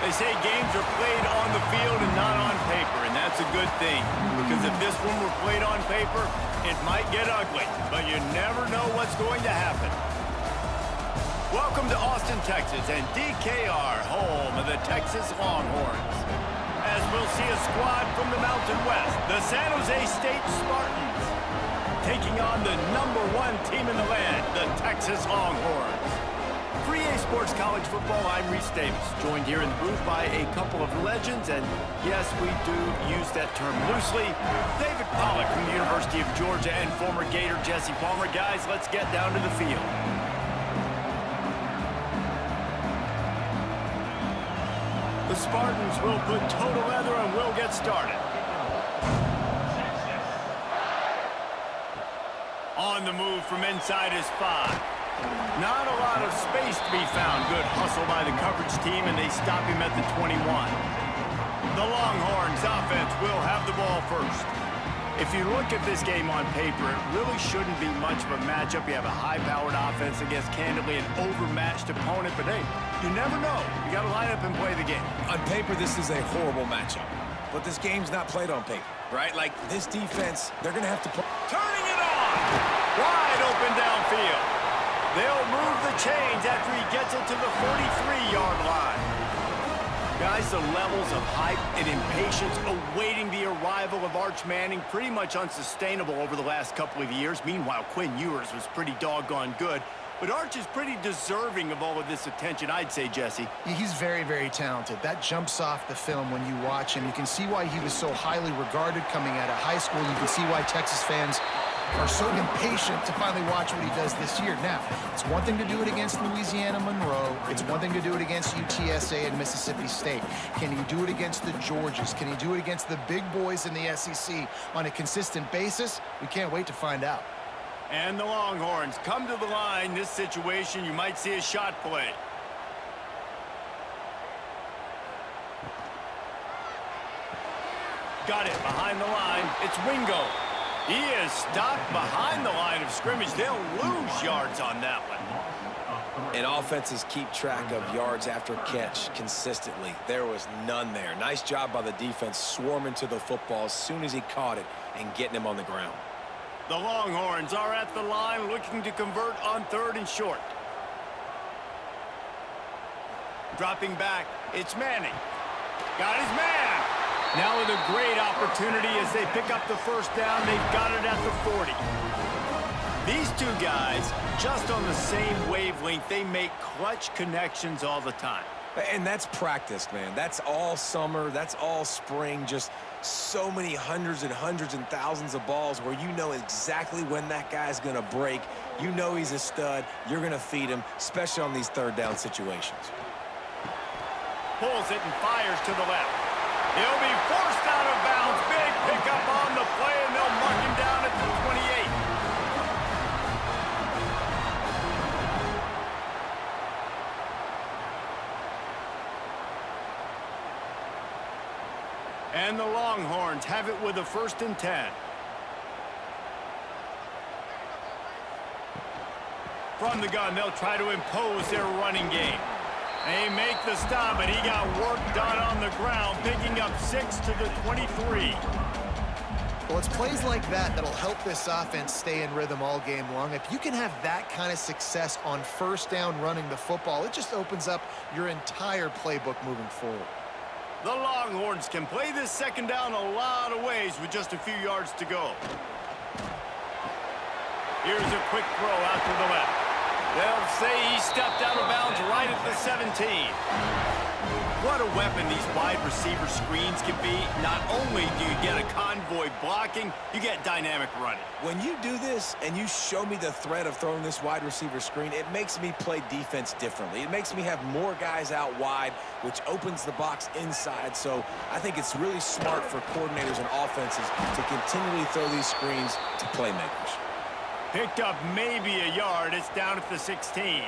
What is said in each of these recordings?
They say games are played on the field and not on paper, and that's a good thing. Because if this one were played on paper, it might get ugly, but you never know what's going to happen. Welcome to Austin, Texas, and DKR, home of the Texas Longhorns. As we'll see a squad from the Mountain West, the San Jose State Spartans, taking on the #1 team in the land, the Texas Longhorns. For EA Sports College Football, I'm Reese Davis, joined here in the booth by a couple of legends, and yes, we do use that term loosely. David Pollack from the University of Georgia and former Gator Jesse Palmer. Guys, let's get down to the field. The Spartans will put total leather and we'll get started. On the move from inside is 5. Not a lot of space to be found. Good hustle by the coverage team, and they stop him at the 21. The Longhorns offense will have the ball first. If you look at this game on paper, it really shouldn't be much of a matchup. You have a high-powered offense against, candidly, an overmatched opponent. But, hey, you never know. You got to line up and play the game. On paper, this is a horrible matchup. But this game's not played on paper, right? Like, this defense, they're going to have to play. Turning it on! Wide open downfield. They'll move the chains after he gets it to the 43-yard line. Guys, the levels of hype and impatience awaiting the arrival of Arch Manning pretty much unsustainable over the last couple of years. Meanwhile, Quinn Ewers was pretty doggone good. But Arch is pretty deserving of all of this attention, I'd say, Jesse. He's very, very talented. That jumps off the film when you watch him. You can see why he was so highly regarded coming out of high school. You can see why Texas fans are so impatient to finally watch what he does this year. Now, it's one thing to do it against Louisiana Monroe. It's one thing to do it against UTSA and Mississippi State. Can he do it against the Georgias? Can he do it against the big boys in the SEC on a consistent basis? We can't wait to find out. And the Longhorns come to the line. This situation, you might see a shot play. Got it behind the line. It's Wingo. He is stopped behind the line of scrimmage. They'll lose yards on that one. And offenses keep track of yards after catch consistently. There was none there. Nice job by the defense swarming to the football as soon as he caught it and getting him on the ground. The Longhorns are at the line looking to convert on 3rd and short. Dropping back, it's Manning. Got his man. Now with a great opportunity as they pick up the first down. They've got it at the 40. These two guys, just on the same wavelength, they make clutch connections all the time. And that's practice, man. That's all summer. That's all spring. Just so many hundreds and thousands of balls where you know exactly when that guy's going to break. You know he's a stud. You're going to feed him, especially on these 3rd down situations. Pulls it and fires to the left. He'll be forced out of bounds. Big pickup on the play, and they'll mark him down at the 28. And the Longhorns have it with a 1st and 10. From the gun, they'll try to impose their running game. They make the stop, but he got work done on the ground, picking up 6 to the 23. Well, it's plays like that that'll help this offense stay in rhythm all game long. If you can have that kind of success on 1st down running the football, it just opens up your entire playbook moving forward. The Longhorns can play this 2nd down a lot of ways with just a few yards to go. Here's a quick throw out to the left. They'll say he stepped out of bounds right at the 17. What a weapon these wide receiver screens can be. Not only do you get a convoy blocking, you get dynamic running. When you do this and you show me the threat of throwing this wide receiver screen, it makes me play defense differently. It makes me have more guys out wide, which opens the box inside. So I think it's really smart for coordinators and offenses to continually throw these screens to playmakers. Picked up maybe a yard. It's down at the 16.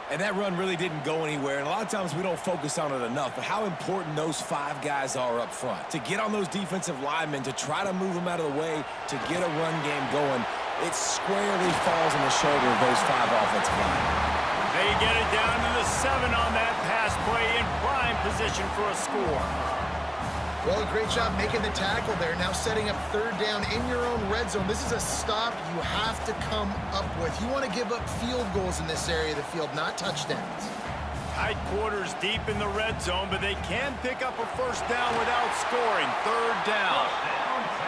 And that run really didn't go anywhere, and a lot of times we don't focus on it enough, but how important those 5 guys are up front. To get on those defensive linemen, to try to move them out of the way, to get a run game going, it squarely falls on the shoulder of those 5 offensive linemen. They get it down to the 7 on that pass play, in prime position for a score. Well, a great job making the tackle there. Now setting up third down in your own red zone. This is a stop you have to come up with. You want to give up field goals in this area of the field, not touchdowns. Tight quarters deep in the red zone, but they can pick up a first down without scoring. Third down.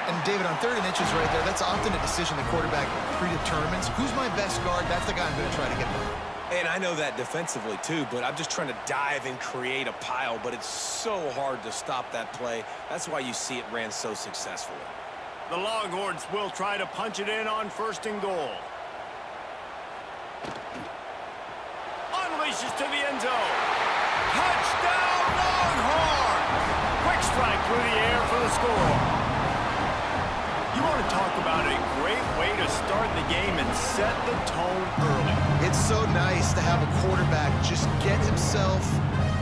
And David, on 3rd and inches right there, that's often a decision the quarterback predetermines. Who's my best guard? That's the guy I'm going to try to get by. And I know that defensively too, but I'm just trying to dive and create a pile, but it's so hard to stop that play. That's why you see it ran so successfully. The Longhorns will try to punch it in on 1st and goal. Unleashes to the end zone. Touchdown, Longhorns! Quick strike through the air for the score. You want to talk about a great way to start the game and set the tone early. It's so nice to have a quarterback just get himself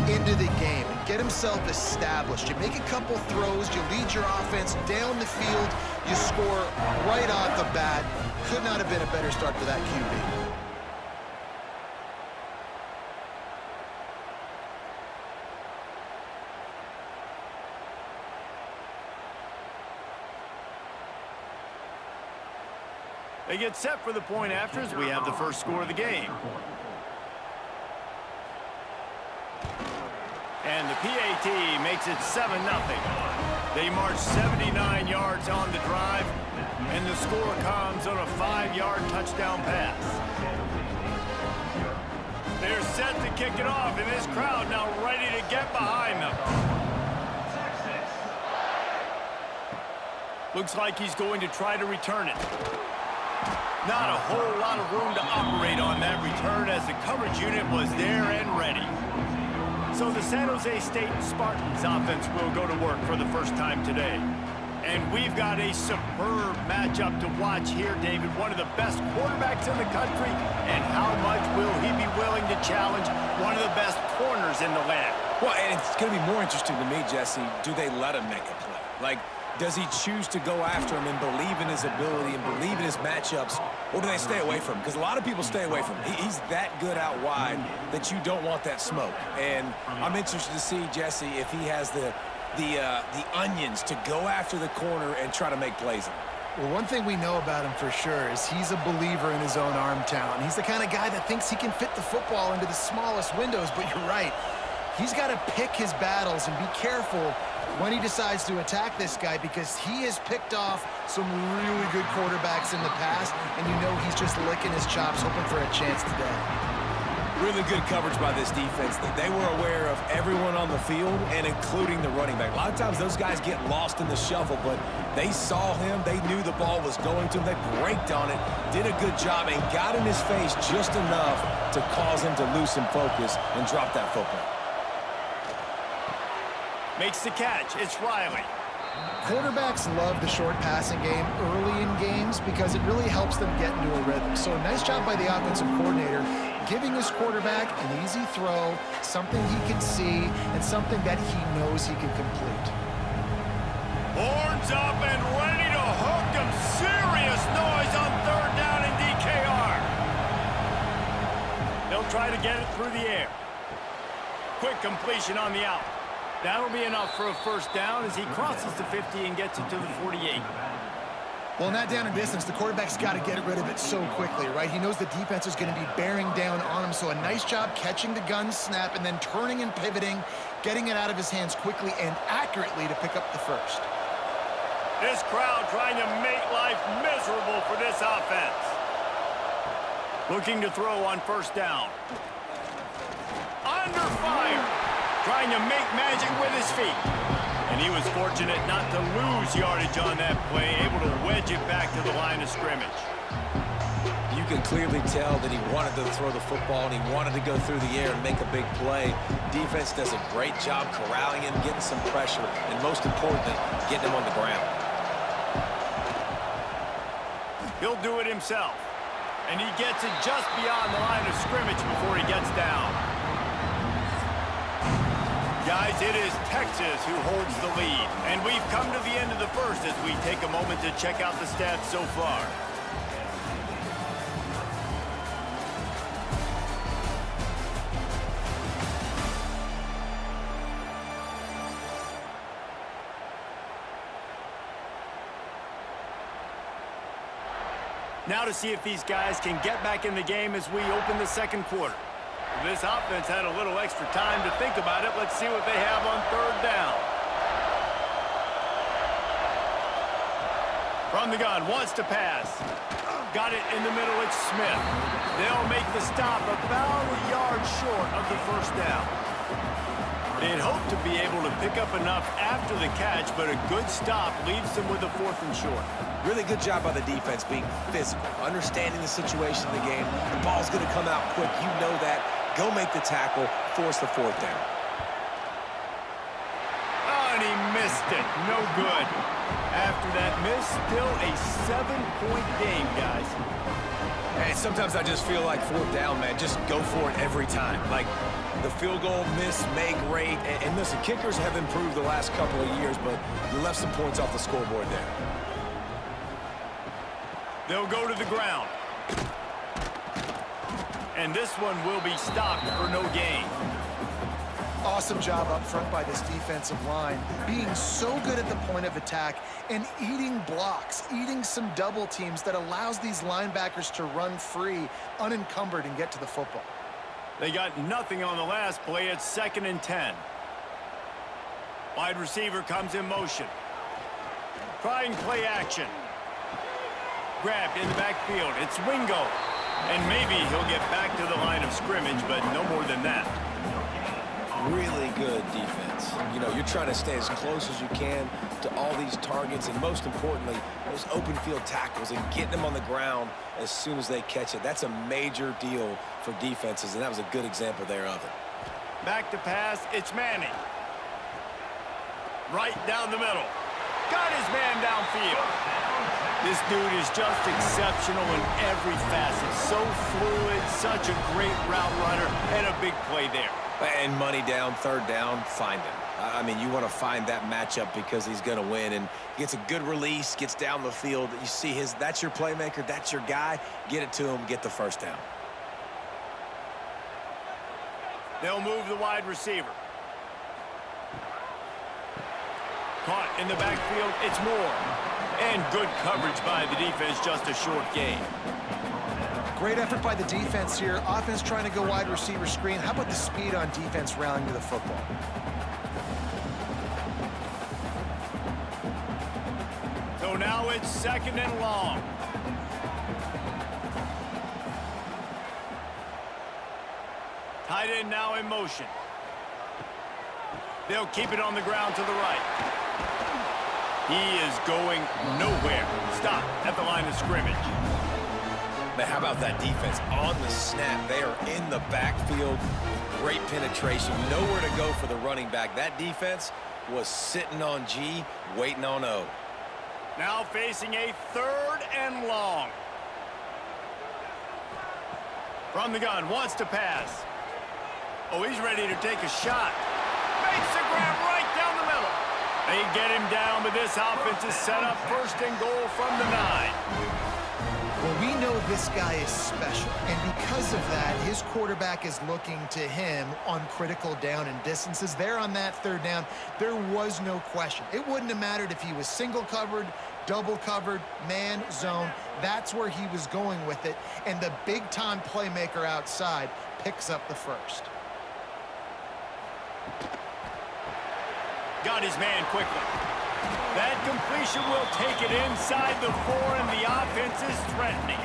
into the game and get himself established. You make a couple throws, you lead your offense down the field, you score right off the bat. Could not have been a better start for that QB. They get set for the point after as we have the first score of the game. And the PAT makes it 7-0. They march 79 yards on the drive, and the score comes on a 5-yard touchdown pass. They're set to kick it off, and this crowd now ready to get behind them. Looks like he's going to try to return it. Not a whole lot of room to operate on that return as the coverage unit was there and ready. So the San Jose State Spartans offense will go to work for the first time today. And we've got a superb matchup to watch here, David. One of the best quarterbacks in the country. And how much will he be willing to challenge one of the best corners in the land? Well, and it's going to be more interesting to me, Jesse, do they let him make a play? Like, does he choose to go after him and believe in his ability and believe in his matchups, or do they stay away from him? Because a lot of people stay away from him. He's that good out wide that you don't want that smoke. And I'm interested to see, Jesse, if he has the onions to go after the corner and try to make plays. Well, one thing we know about him for sure is he's a believer in his own arm talent. He's the kind of guy that thinks he can fit the football into the smallest windows, but you're right. He's got to pick his battles and be careful when he decides to attack this guy, because he has picked off some really good quarterbacks in the past, and you know he's just licking his chops, hoping for a chance today. Really good coverage by this defense. They were aware of everyone on the field, and including the running back. A lot of times those guys get lost in the shuffle, but they saw him. They knew the ball was going to him. They braked on it, did a good job, and got in his face just enough to cause him to lose some focus and drop that football. Makes the catch. It's Riley. Quarterbacks love the short passing game early in games because it really helps them get into a rhythm. So nice job by the offensive coordinator, giving his quarterback an easy throw, something he can see, and something that he knows he can complete. Horns up and ready to hook him. Serious noise on 3rd down in DKR. They'll try to get it through the air. Quick completion on the out. That'll be enough for a first down as he crosses the 50 and gets it to the 48. Well, not down in distance, the quarterback's got to get rid of it so quickly, right? He knows the defense is going to be bearing down on him, so a nice job catching the gun snap and then turning and pivoting, getting it out of his hands quickly and accurately to pick up the first. This crowd trying to make life miserable for this offense. Looking to throw on 1st down. Under fire. Trying to make magic with his feet. And he was fortunate not to lose yardage on that play, able to wedge it back to the line of scrimmage. You can clearly tell that he wanted to throw the football and he wanted to go through the air and make a big play. Defense does a great job corralling him, getting some pressure, and most importantly, getting him on the ground. He'll do it himself. And he gets it just beyond the line of scrimmage before he gets down. Guys, it is Texas who holds the lead. And we've come to the end of the first as we take a moment to check out the stats so far. Now to see if these guys can get back in the game as we open the second quarter. This offense had a little extra time to think about it. Let's see what they have on third down. From the gun, wants to pass. Got it in the middle, it's Smith. They'll make the stop about a yard short of the first down. They'd hoped to be able to pick up enough after the catch, but a good stop leaves them with a 4th and short. Really good job by the defense being physical, understanding the situation of the game. The ball's going to come out quick. You know that. Go make the tackle, force the 4th down. Oh, and he missed it. No good. After that miss, still a 7-point game, guys. And sometimes I just feel like 4th down, man. Just go for it every time. Like, the field goal miss, make rate. And listen, kickers have improved the last couple of years, but you left some points off the scoreboard there. They'll go to the ground. And this one will be stopped for no gain. Awesome job up front by this defensive line, being so good at the point of attack and eating blocks, eating some double teams that allows these linebackers to run free, unencumbered, and get to the football. They got nothing on the last play. It's 2nd and 10. Wide receiver comes in motion. Trying play action. Grabbed in the backfield. It's Wingo. And maybe he'll get back to the line of scrimmage, but no more than that. Really good defense. You know, you're trying to stay as close as you can to all these targets, and most importantly, those open field tackles and getting them on the ground as soon as they catch it. That's a major deal for defenses, and that was a good example there of it. Back to pass, it's Manning. Right down the middle. Got his man downfield. This dude is just exceptional in every facet. So fluid, such a great route runner, and a big play there. And money down, 3rd down, find him. I mean, you want to find that matchup because he's going to win, and he gets a good release, gets down the field. You see that's your playmaker, that's your guy. Get it to him, get the 1st down. They'll move the wide receiver. Caught in the backfield, it's Moore. And good coverage by the defense, just a short gain. Great effort by the defense here. Offense trying to go wide receiver screen. How about the speed on defense rallying to the football? So now it's 2nd and long. Tight end now in motion. They'll keep it on the ground to the right. He is going nowhere. Stop at the line of scrimmage. Man, how about that defense on the snap? They are in the backfield. Great penetration. Nowhere to go for the running back. That defense was sitting on G, waiting on O. Now facing a 3rd and long. From the gun, wants to pass. Oh, he's ready to take a shot. Makes a grab right down the middle. They get him down, but this offense is set up 1st and goal from the 9. Well, we know this guy is special, and because of that, his quarterback is looking to him on critical down and distances. There on that 3rd down, there was no question. It wouldn't have mattered if he was single covered, double covered, man, zone. That's where he was going with it, and the big-time playmaker outside picks up the 1st. Got his man quickly. That completion will take it inside the 4, and the offense is threatening.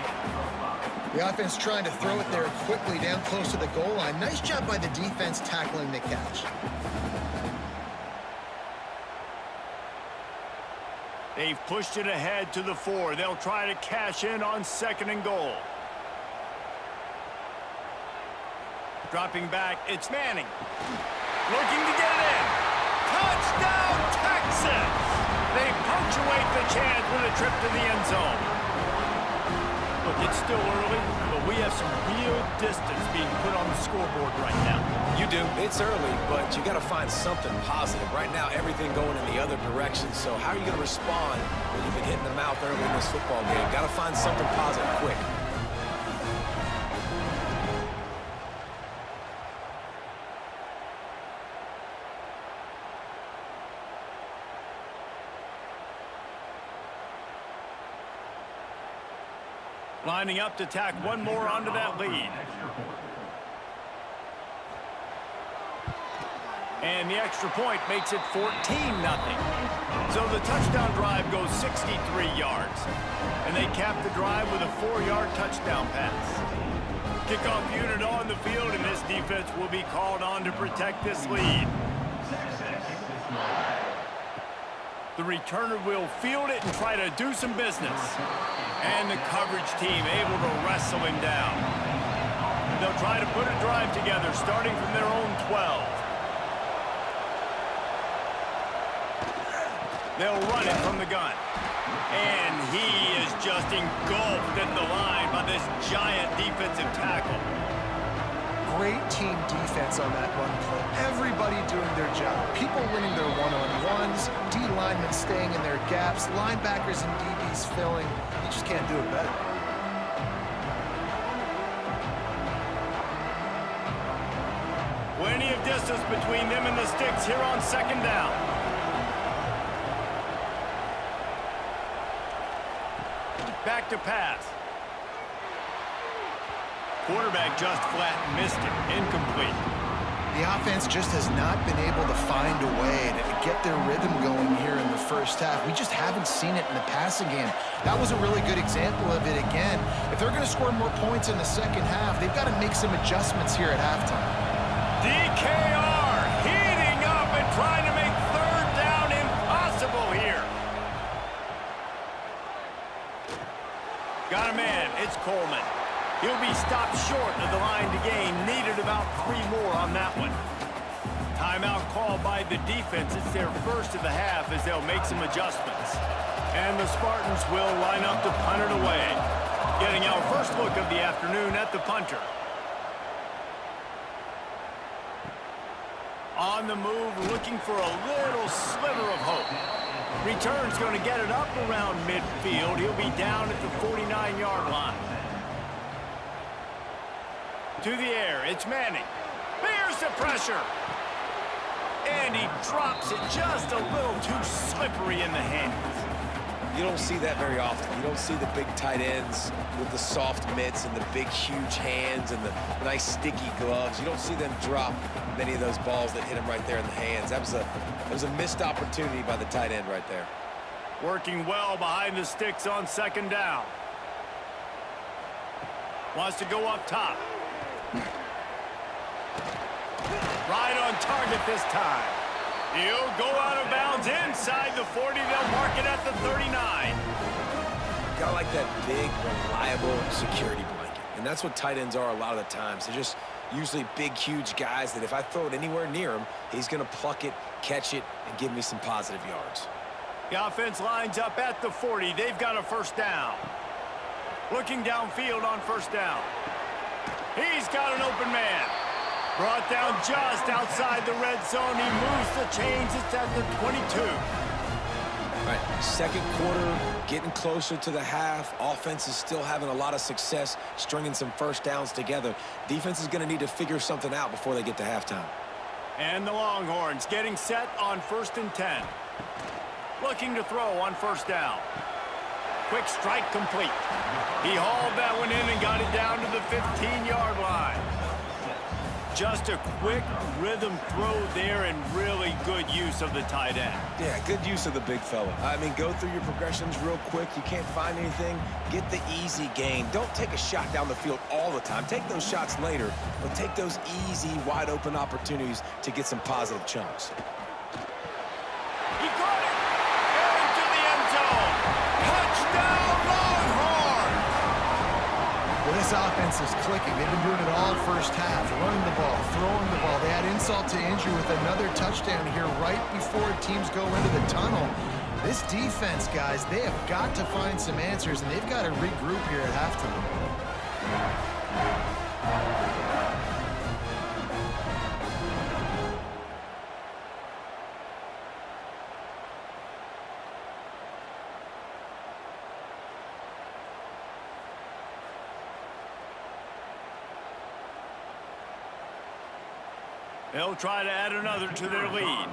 The offense trying to throw it there quickly down close to the goal line. Nice job by the defense tackling the catch. They've pushed it ahead to the 4. They'll try to cash in on 2nd and goal. Dropping back, it's Manning. Looking to get it in. Touchdown, Texas! They punctuate the chance with a trip to the end zone. Look, it's still early, but we have some real distance being put on the scoreboard right now. You do. It's early, but you got to find something positive. Right now, everything going in the other direction. So how are you going to respond when you've been hitting the mouth early in this football game? Got to find something positive quick. Lining up to tack one more onto that lead. And the extra point makes it 14-0. So the touchdown drive goes 63 yards. And they cap the drive with a 4-yard touchdown pass. Kickoff unit on the field, and this defense will be called on to protect this lead. The returner will field it and try to do some business. And the coverage team able to wrestle him down. They'll try to put a drive together starting from their own 12. They'll run it from the gun. And he is just engulfed at the line by this giant defensive tackle. Great team defense on that run play. Everybody doing their job. People winning their one-on-ones, D linemen staying in their gaps, linebackers and DBs filling. You just can't do it better. Plenty of distance between them and the sticks here on second down. Back to pass. Quarterback just flat missed it. Incomplete. The offense just has not been able to find a way to get their rhythm going here in the first half. We just haven't seen it in the passing game. That was a really good example of it again. If they're going to score more points in the second half, they've got to make some adjustments here at halftime. DKR heating up and trying to make third down impossible here. Got a man. It's Coleman. He'll be stopped short of the line to gain. Needed about 3 more on that one. Timeout called by the defense. It's their first of the half as they'll make some adjustments. And the Spartans will line up to punt it away. Getting our first look of the afternoon at the punter. On the move, looking for a little sliver of hope. Return's going to get it up around midfield. He'll be down at the 49-yard line. To the air, it's Manning. There's the pressure. And he drops it just a little too slippery in the hands. You don't see that very often. You don't see the big tight ends with the soft mitts and the big, huge hands and the nice, sticky gloves. You don't see them drop many of those balls that hit him right there in the hands. That was a missed opportunity by the tight end right there. Working well behind the sticks on second down. Wants to go up top. Right on target this time. He'll go out of bounds inside the 40. They'll mark it at the 39. Got like that big, reliable security blanket. And that's what tight ends are a lot of the times. They're just usually big, huge guys that if I throw it anywhere near him, he's going to pluck it, catch it, and give me some positive yards. The offense lines up at the 40. They've got a first down. Looking downfield on first down. He's got an open man. Brought down just outside the red zone. He moves the chains. It's at the 22. All right, second quarter, getting closer to the half. Offense is still having a lot of success stringing some first downs together. Defense is going to need to figure something out before they get to halftime. And the Longhorns getting set on 1st and 10. Looking to throw on first down. Quick strike complete. He hauled that one in and got it down to the 15-yard line. Just a quick rhythm throw there and really good use of the tight end. Yeah, good use of the big fella. I mean, go through your progressions real quick. You can't find anything. Get the easy gain. Don't take a shot down the field all the time. Take those shots later, but take those easy, wide-open opportunities to get some positive chunks. He caught it! Into the end zone! Touchdown, Longhorns! Well, this offense is clicking. They've been doing it all first half. Running the ball, throwing the ball. They had insult to injury with another touchdown here right before teams go into the tunnel. This defense, guys, they have got to find some answers, and they've got to regroup here at halftime. They'll try to add another to their lead.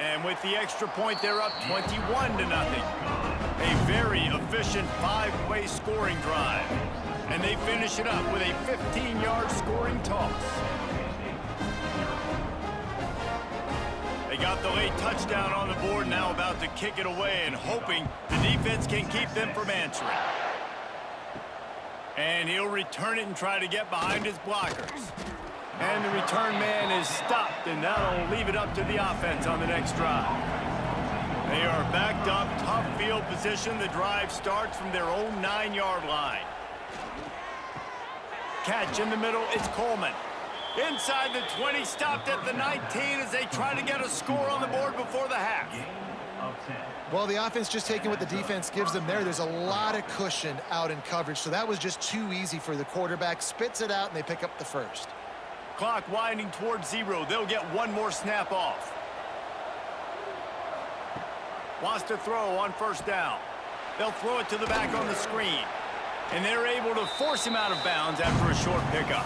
And with the extra point, they're up 21-0. A very efficient 5-play scoring drive. And they finish it up with a 15-yard scoring toss. They got the late touchdown on the board, now about to kick it away and hoping the defense can keep them from answering. And he'll return it and try to get behind his blockers. And the return man is stopped, and that'll leave it up to the offense on the next drive. They are backed up, tough field position. The drive starts from their own 9-yard line. Catch in the middle, it's Coleman. Inside the 20, stopped at the 19 as they try to get a score on the board before the half. Well, the offense just taking what the defense gives them there. There's a lot of cushion out in coverage, so that was just too easy for the quarterback. Spits it out, and they pick up the first. Clock winding towards 0. They'll get one more snap off. Wants to throw on first down. They'll throw it to the back on the screen. And they're able to force him out of bounds after a short pickup.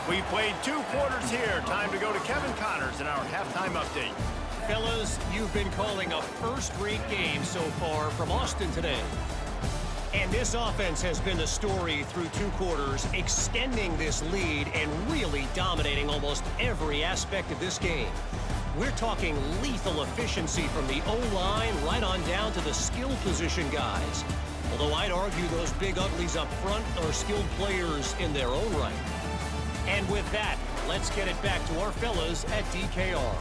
We've played 2 quarters here. Time to go to Kevin Connors in our halftime update. Fellas, you've been calling a first-rate game so far from Austin today. And this offense has been the story through 2 quarters, extending this lead and really dominating almost every aspect of this game. We're talking lethal efficiency from the O-line right on down to the skill position guys. Although I'd argue those big uglies up front are skilled players in their own right. And with that, let's get it back to our fellas at DKR.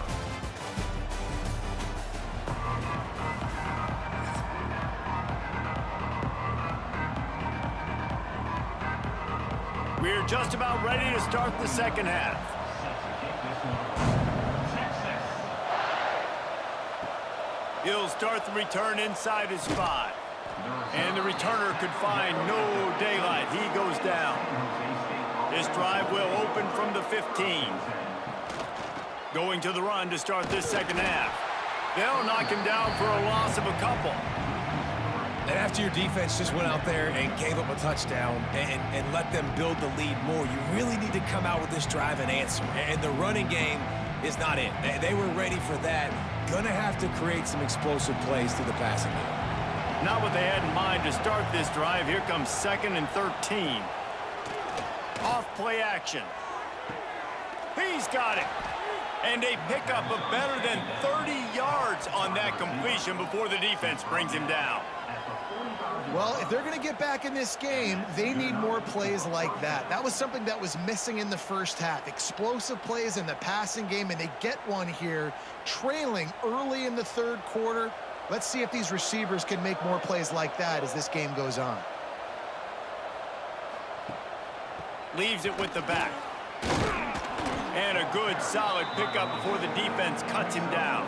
We're just about ready to start the second half. He'll start the return inside his 5. And the returner could find no daylight. He goes down. This drive will open from the 15. Going to the run to start this second half. They'll knock him down for a loss of a couple. And after your defense just went out there and gave up a touchdown and let them build the lead more, you really need to come out with this drive and answer. And the running game is not it. They were ready for that. Gonna have to create some explosive plays through the passing game. Not what they had in mind to start this drive. Here comes 2nd and 13. Off play action. He's got it. And a pickup of better than 30 yards on that completion before the defense brings him down. Well, if they're going to get back in this game, they need more plays like that. That was something that was missing in the first half. Explosive plays in the passing game, and they get one here, trailing early in the 3rd quarter. Let's see if these receivers can make more plays like that as this game goes on. Leaves it with the back. And a good, solid pickup before the defense cuts him down.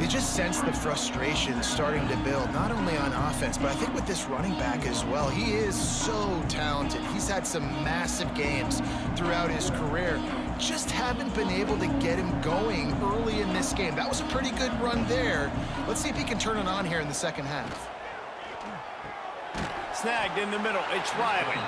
You just sense the frustration starting to build, not only on offense, but I think with this running back as well. He is so talented. He's had some massive games throughout his career. Just haven't been able to get him going early in this game. That was a pretty good run there. Let's see if he can turn it on here in the second half. Snagged in the middle. It's Riley.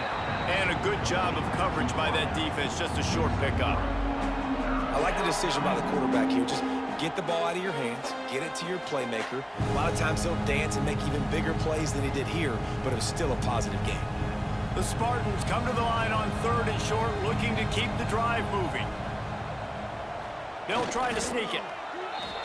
And a good job of coverage by that defense. Just a short pickup. I like the decision by the quarterback here. Just get the ball out of your hands, get it to your playmaker. A lot of times he'll dance and make even bigger plays than he did here, but it was still a positive game. The Spartans come to the line on 3rd and short, looking to keep the drive moving. They'll try to sneak it.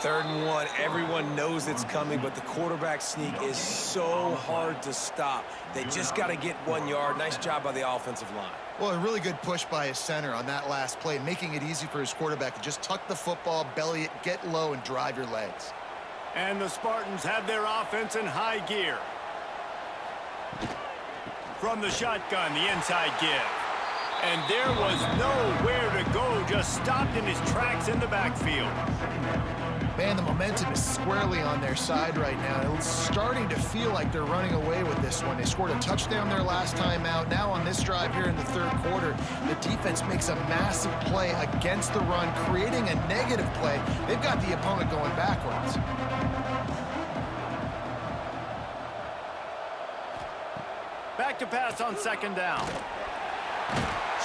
3rd and 1, everyone knows it's coming, but the quarterback sneak is so hard to stop. They just got to get 1 yard. Nice job by the offensive line. Well, a really good push by his center on that last play, making it easy for his quarterback to just tuck the football, belly it, get low, and drive your legs. And the Spartans have their offense in high gear. From the shotgun, the inside give. And there was nowhere to go, just stopped in his tracks in the backfield. Man, the momentum is squarely on their side right now. It's starting to feel like they're running away with this one. They scored a touchdown their last time out. Now on this drive here in the 3rd quarter, the defense makes a massive play against the run, creating a negative play. They've got the opponent going backwards. Back to pass on 2nd down.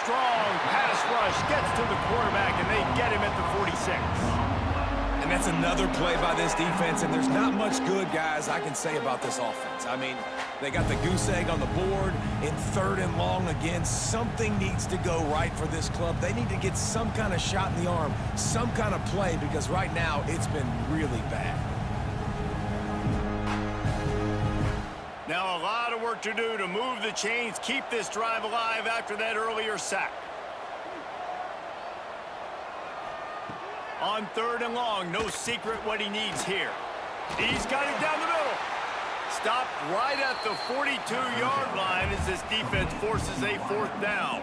Strong pass rush gets to the quarterback, and they get him at the 46. And And that's another play by this defense, and there's not much good, guys, I can say about this offense. I mean, they got the goose egg on the board in 3rd and long again. Something needs to go right for this club. They need to get some kind of shot in the arm, some kind of play, because right now it's been really bad. Now a lot of work to do to move the chains, keep this drive alive after that earlier sack. On 3rd and long, no secret what he needs here. He's got it down the middle. Stopped right at the 42-yard line as this defense forces a 4th down.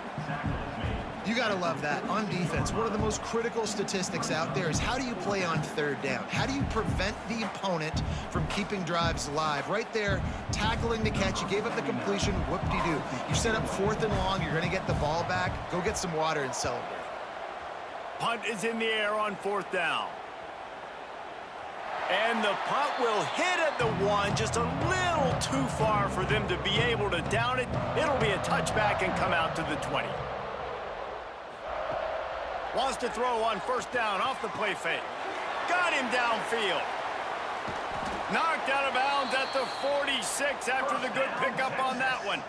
You got to love that. On defense, one of the most critical statistics out there is how do you play on 3rd down? How do you prevent the opponent from keeping drives alive? Right there, tackling the catch. You gave up the completion. Whoop-de-doo. You set up 4th and long. You're going to get the ball back. Go get some water and celebrate. Punt is in the air on 4th down. And the punt will hit at the 1, just a little too far for them to be able to down it. It'll be a touchback and come out to the 20. Wants to throw on 1st down off the play fake. Got him downfield. Knocked out of bounds at the 46 after the good pickup on that one.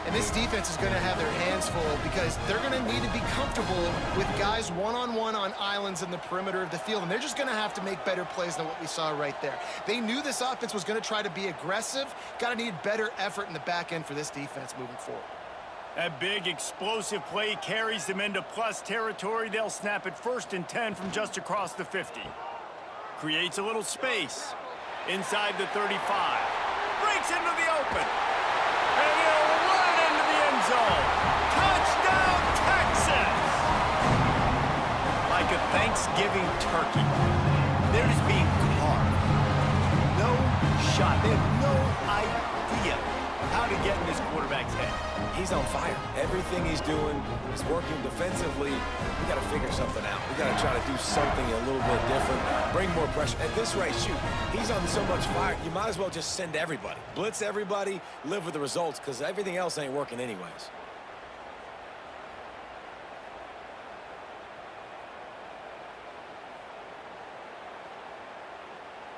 And this defense is going to have their hands full because they're going to need to be comfortable with guys one-on-one on islands in the perimeter of the field. And they're just going to have to make better plays than what we saw right there. They knew this offense was going to try to be aggressive. Got to need better effort in the back end for this defense moving forward. That big explosive play carries them into plus territory. They'll snap it 1st and 10 from just across the 50. Creates a little space inside the 35. Breaks into the open. And he'll run into the end zone. Touchdown, Texas! Like a Thanksgiving turkey. They're just being carved. No shot. They have no idea how to get in this quarterback's head. He's on fire. Everything he's doing is working defensively. We got to figure something out. We got to try to do something a little bit different. Bring more pressure. At this rate, shoot, he's on so much fire, you might as well just send everybody. Blitz everybody, live with the results, because everything else ain't working anyways.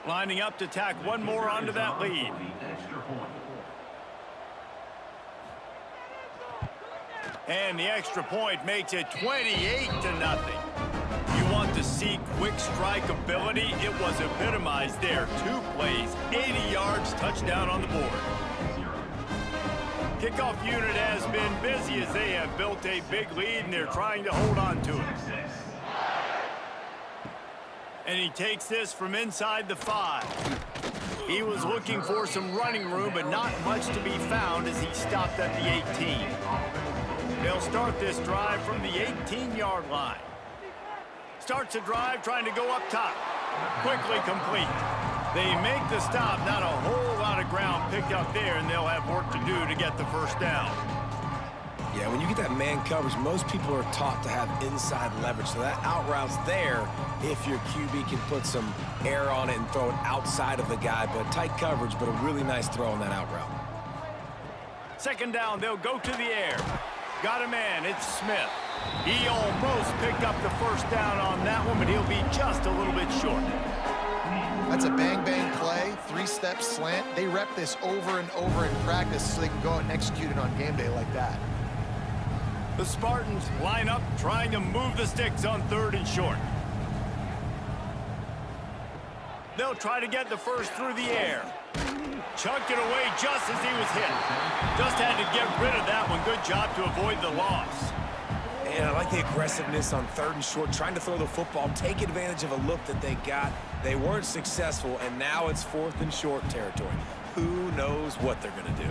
Lining up to tack one more onto that lead. And the extra point makes it 28-0. You want to see quick strike ability? It was epitomized there. 2 plays, 80 yards, touchdown on the board. Kickoff unit has been busy as they have built a big lead and they're trying to hold on to it. And he takes this from inside the 5. He was looking for some running room, but not much to be found as he stopped at the 18. They'll start this drive from the 18-yard line. Starts a drive trying to go up top. Quickly complete. They make the stop. Not a whole lot of ground picked up there, and they'll have work to do to get the 1st down. Yeah, when you get that man coverage, most people are taught to have inside leverage. So that out route's there if your QB can put some air on it and throw it outside of the guy. But tight coverage, but a really nice throw on that out route. 2nd down, they'll go to the air. Got a man, it's Smith. He almost picked up the 1st down on that one, but he'll be just a little bit short. That's a bang-bang play, 3-step slant. They rep this over and over in practice so they can go out and execute it on game day like that. The Spartans line up, trying to move the sticks on 3rd and short. They'll try to get the 1st through the air. Chucked it away just as he was hit. Just had to get rid of that one. Good job to avoid the loss. And I like the aggressiveness on 3rd and short, trying to throw the football, take advantage of a look that they got. They weren't successful, and now it's 4th and short territory. Who knows what they're going to do?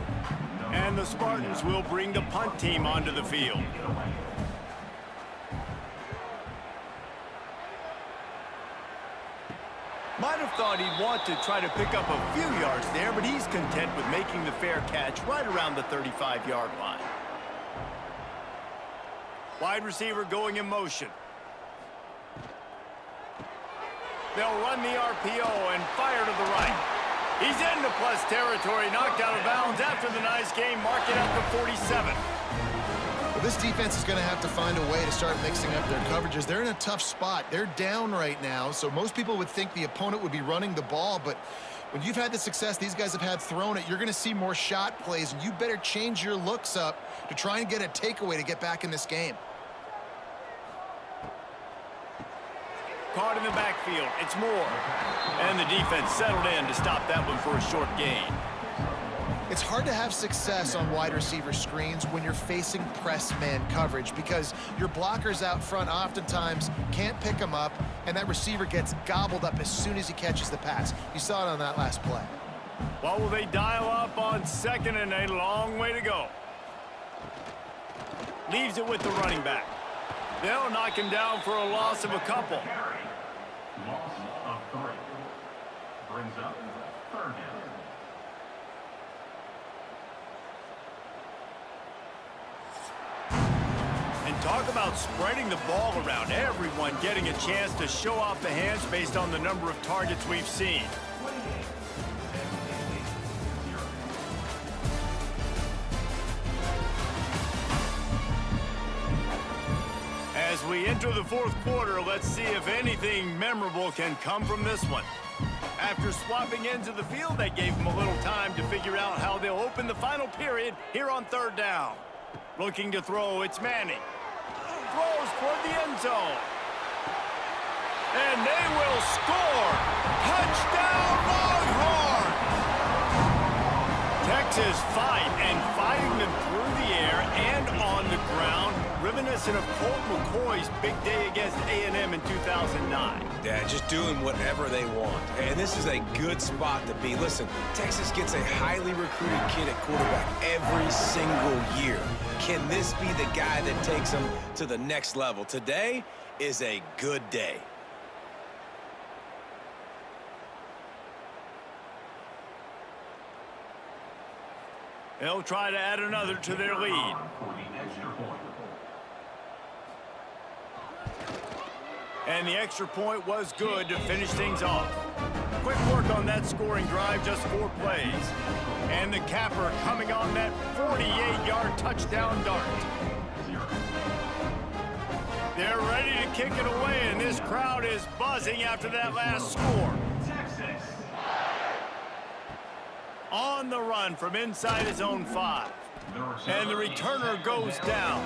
And the Spartans will bring the punt team onto the field. Might have thought he'd want to try to pick up a few yards there, but he's content with making the fair catch right around the 35-yard line. Wide receiver going in motion. They'll run the RPO and fire to the right. He's into plus territory, knocked out of bounds after the nice game, mark it at the 47. Well, This defense is going to have to find a way to start mixing up their coverages. They're in a tough spot. They're down right now, so most people would think the opponent would be running the ball, but when you've had the success these guys have had throwing it, you're going to see more shot plays, and you better change your looks up to try and get a takeaway to get back in this game. Caught in the backfield. It's Moore. And the defense settled in to stop that one for a short gain. It's hard to have success on wide receiver screens when you're facing press man coverage because your blockers out front oftentimes can't pick them up, and that receiver gets gobbled up as soon as he catches the pass. You saw it on that last play. What will they dial up on second and a long way to go? Leaves it with the running back. They'll knock him down for a loss of a couple. Loss of 3. Brings up third down. Talk about spreading the ball around. Everyone getting a chance to show off the hands based on the number of targets we've seen. As we enter the fourth quarter, let's see if anything memorable can come from this one. After swapping ends of the field, they gave them a little time to figure out how they'll open the final period here on third down. Looking to throw, it's Manning. Throws toward the end zone. And they will score. Touchdown Longhorns! Texas fighting them through the air and on the ground, reminiscent of Colt McCoy's big day against A&M in 2009. Yeah, just doing whatever they want. And this is a good spot to be. Listen, Texas gets a highly recruited kid at quarterback every single year. Can this be the guy that takes them to the next level? Today is a good day. They'll try to add another to their lead. And the extra point was good to finish things off. Quick work on that scoring drive, just 4 plays. And the capper coming on that 48-yard touchdown dart. They're ready to kick it away, and this crowd is buzzing after that last score. On the run from inside his own 5. And the returner goes down.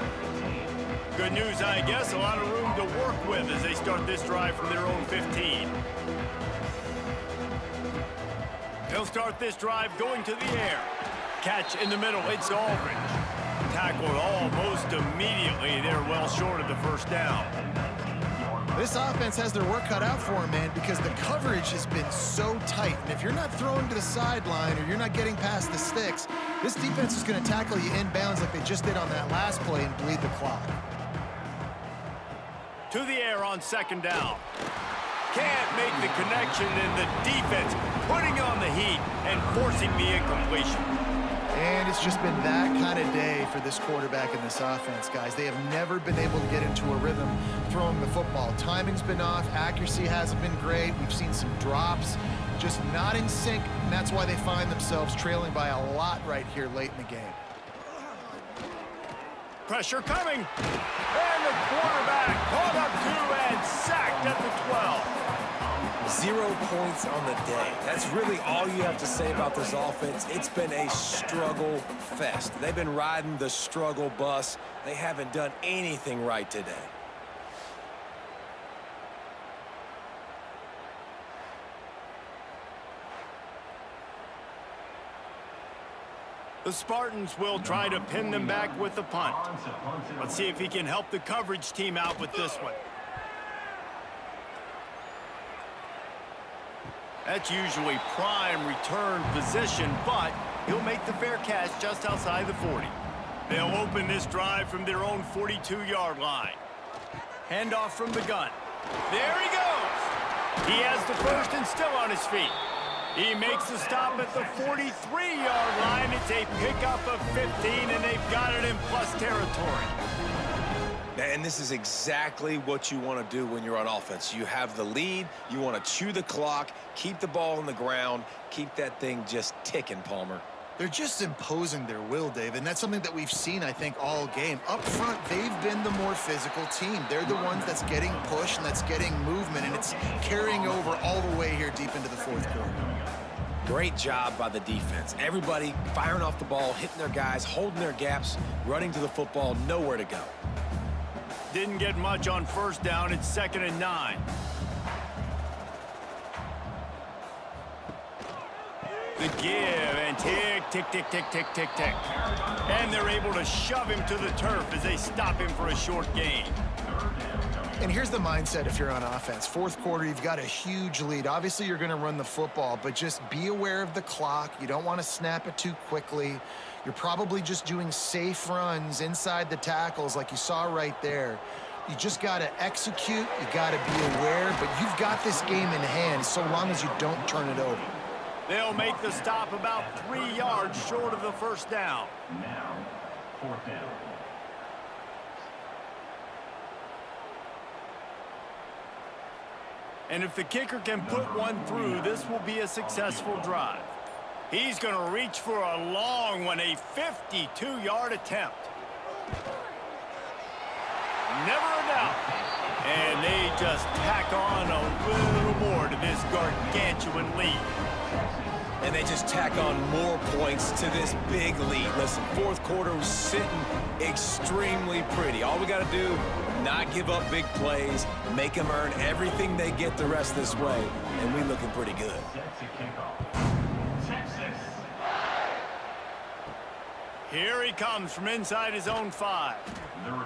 Good news, I guess, a lot of room to work with as they start this drive from their own 15. They'll start this drive going to the air. Catch in the middle, it's Aldridge. Tackled almost immediately. They're well short of the first down. This offense has their work cut out for them, man, because the coverage has been so tight. And if you're not throwing to the sideline or you're not getting past the sticks, this defense is going to tackle you inbounds like they just did on that last play and bleed the clock. To the air on second down. Can't make the connection, and the defense putting on the heat and forcing the incompletion. And it's just been that kind of day for this quarterback and this offense, guys. They have never been able to get into a rhythm throwing the football. Timing's been off. Accuracy hasn't been great. We've seen some drops, just not in sync, and that's why they find themselves trailing by a lot right here late in the game. Pressure coming. And the quarterback caught up to and sacked at the 12. 0 points on the day. That's really all you have to say about this offense. It's been a struggle fest. They've been riding the struggle bus. They haven't done anything right today. The Spartans will try to pin them back with the punt. Let's see if he can help the coverage team out with this one. That's usually prime return position, but he'll make the fair catch just outside the 40. They'll open this drive from their own 42-yard line. Handoff from the gun. There he goes. He has the first and still on his feet. He makes the stop at the 43-yard line. It's a pickup of 15, and they've got it in plus territory. And this is exactly what you want to do when you're on offense. You have the lead. You want to chew the clock, keep the ball on the ground, keep that thing just ticking, Palmer. They're just imposing their will, Dave, and that's something that we've seen, I think, all game. Up front, they've been the more physical team. They're the ones that's getting pushed and that's getting movement, and it's carrying over all the way here deep into the fourth quarter. Great job by the defense. Everybody firing off the ball, hitting their guys, holding their gaps, running to the football, nowhere to go. Didn't get much on first down. It's 2nd and 9. The give and tick, tick, tick, tick, tick, tick, tick. And they're able to shove him to the turf as they stop him for a short gain. And here's the mindset if you're on offense. Fourth quarter, you've got a huge lead. Obviously, you're going to run the football, but just be aware of the clock. You don't want to snap it too quickly. You're probably just doing safe runs inside the tackles like you saw right there. You just got to execute. You got to be aware, but you've got this game in hand so long as you don't turn it over. They'll make the stop about 3 yards short of the first down. Now, 4th down. And if the kicker can put one through, this will be a successful drive. He's going to reach for a long one, a 52-yard attempt. Never a doubt. And they just tack on a little more to this gargantuan lead. And they just tack on more points to this big lead. Listen, fourth quarter was sitting extremely pretty. All we got to do, not give up big plays, make them earn everything they get the rest this way, and we're looking pretty good. Set to kickoff. Texas. Here he comes from inside his own 5.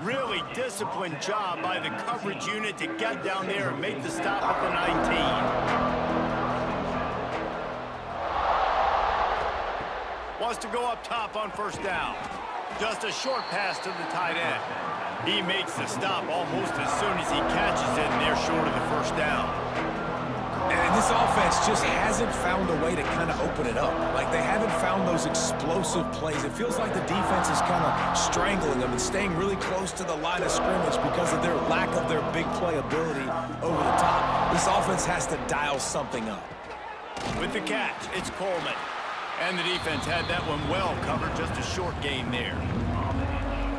Really disciplined job by the coverage unit to get down there and make the stop at the 19. Wants to go up top on first down. Just a short pass to the tight end. He makes the stop almost as soon as he catches it, and they're short of the first down. And this offense just hasn't found a way to kind of open it up. Like, they haven't found those explosive plays. It feels like the defense is kind of strangling them and staying really close to the line of scrimmage because of their lack of their big play ability over the top. This offense has to dial something up. With the catch, it's Coleman. And the defense had that one well covered, just a short gain there.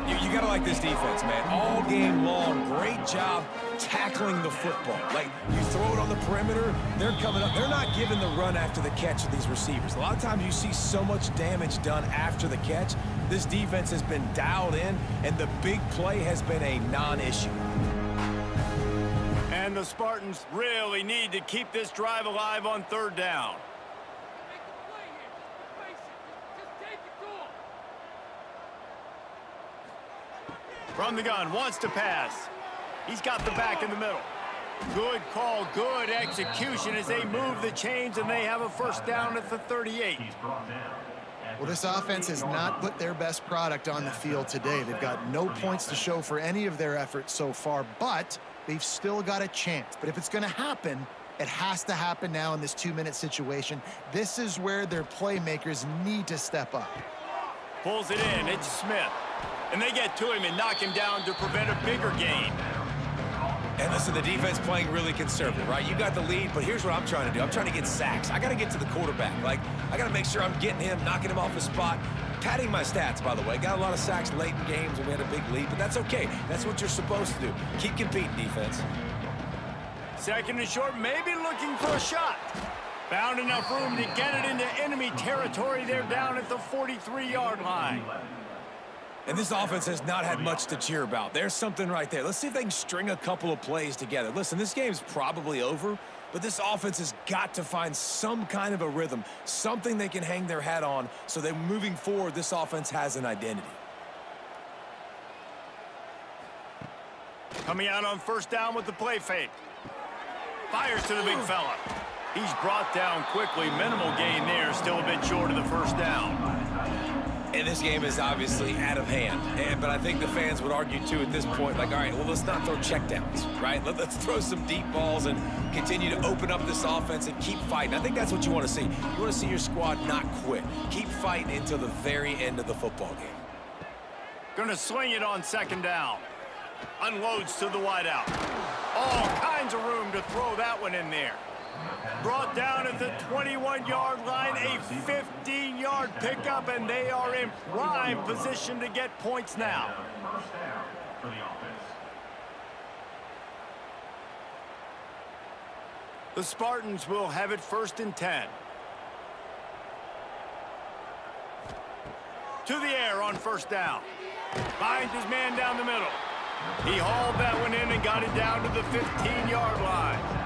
You got to like this defense, man. All game long, great job tackling the football. Like, you throw it on the perimeter, they're coming up. They're not giving the run after the catch of these receivers. A lot of times you see so much damage done after the catch. This defense has been dialed in, and the big play has been a non-issue. And the Spartans really need to keep this drive alive on third down. From the gun, wants to pass. He's got the back in the middle. Good call, good execution as they move the chains, and they have a first down at the 38. Well, this offense has not put their best product on the field today. They've got no points to show for any of their efforts so far, but they've still got a chance. But if it's going to happen, it has to happen now in this 2-minute situation. This is where their playmakers need to step up. Pulls it in, it's Smith. And they get to him and knock him down to prevent a bigger gain. And listen, the defense playing really conservative, right? You got the lead, but here's what I'm trying to do. I'm trying to get sacks. I got to get to the quarterback. Like, I got to make sure I'm getting him, knocking him off his spot. Padding my stats, by the way. Got a lot of sacks late in games when we had a big lead, but that's okay. That's what you're supposed to do. Keep competing, defense. 2nd and short, maybe looking for a shot. Found enough room to get it into enemy territory. They're down at the 43-yard line. And this offense has not had much to cheer about. There's something right there. Let's see if they can string a couple of plays together. Listen, this game's probably over, but this offense has got to find some kind of a rhythm, something they can hang their hat on so that moving forward, this offense has an identity. Coming out on first down with the play fake. Fires to the big fella. He's brought down quickly. Minimal gain there. Still a bit short of the first down. And this game is obviously out of hand. But I think the fans would argue, too, at this point, like, all right, well, let's not throw checkdowns, right? Let's throw some deep balls and continue to open up this offense and keep fighting. I think that's what you want to see. You want to see your squad not quit. Keep fighting until the very end of the football game. Going to swing it on 2nd down. Unloads to the wideout. All kinds of room to throw that one in there. Brought down at the 21-yard line, a 15-yard pickup, and they are in prime position to get points now. First down for the offense. The Spartans will have it 1st and 10. To the air on 1st down. Finds his man down the middle. He hauled that one in and got it down to the 15-yard line.